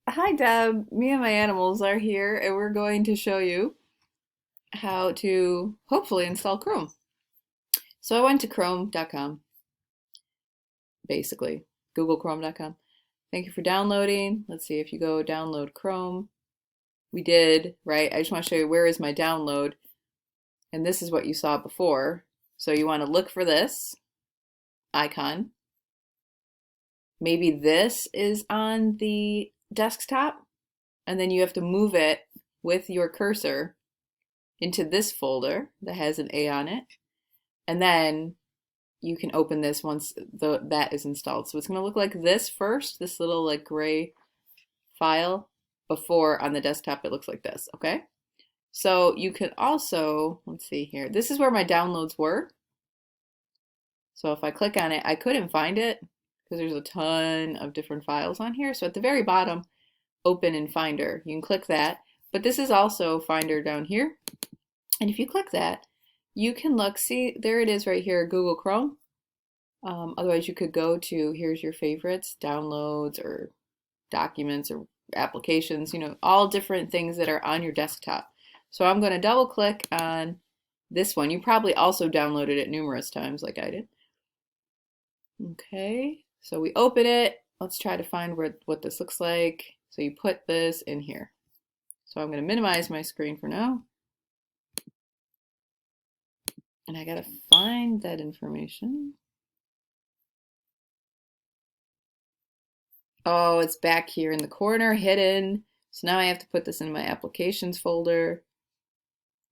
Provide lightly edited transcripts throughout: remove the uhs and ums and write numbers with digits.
Hi Deb, me and my animals are here and we're going to show you how to hopefully install Chrome. So I went to chrome.com, basically, googlechrome.com. Thank you for downloading. Let's see if you go download Chrome. We did, right? I just want to show you where is my download. And this is what you saw before. So you want to look for this icon. Maybe this is on the desktop and then you have to move it with your cursor into this folder that has an A on it, and then you can open this once that is installed. So it's going to look like this first, this little like gray file, before on the desktop it looks like this, okay? So you could also, let's see here, this is where my downloads were. So if I click on it, I couldn't find it because there's a ton of different files on here. So at the very bottom, open in Finder, you can click that, but this is also Finder down here. And if you click that, you can look, see, there it is right here, Google Chrome. Otherwise, you could go to, here's your favorites, downloads or documents or applications, you know, all different things that are on your desktop. So I'm going to double click on this one. You probably also downloaded it numerous times like I did. Okay, so we open it. Let's try to find what this looks like. So you put this in here. So I'm going to minimize my screen for now. And I gotta find that information. Oh, it's back here in the corner, hidden. So now I have to put this in my applications folder.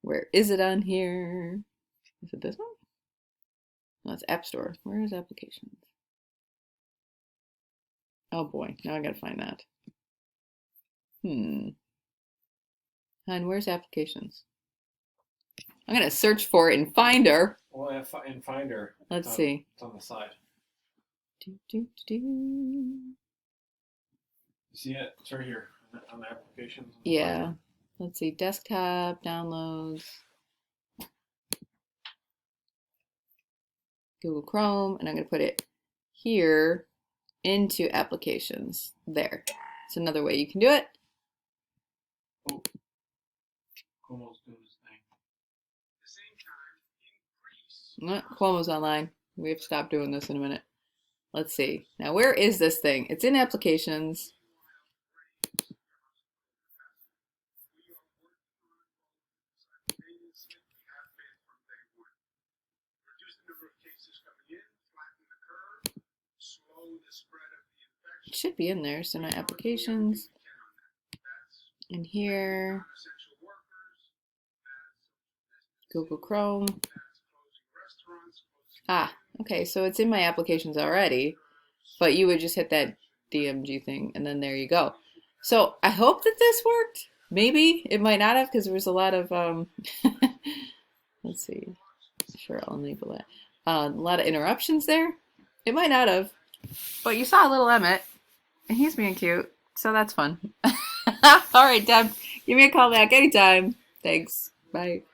Where is it on here? Is it this one? No, it's App Store. Where is applications? Oh boy, now I gotta find that. And where's applications? I'm gonna search for it in Finder. Well, in Finder. Let's see. It's on the side. You see it? It's right here on the applications. Yeah. Let's see. Desktop, downloads, Google Chrome, and I'm going to put it here into applications. There. It's another way you can do it. Oh. Cuomo's doing his thing. Cuomo's online. We have to stop doing this in a minute. Let's see. Now, where is this thing? It's in applications. It should be in there. So my applications. In here. Google Chrome. Ah, okay, so it's in my applications already, but you would just hit that DMG thing and then there you go. So I hope that this worked. Maybe it might not have because there was a lot of, let's see, sure I'll enable that. A lot of interruptions there. It might not have, but you saw little Emmett and he's being cute, so that's fun. All right, Deb, give me a call back anytime. Thanks. Bye.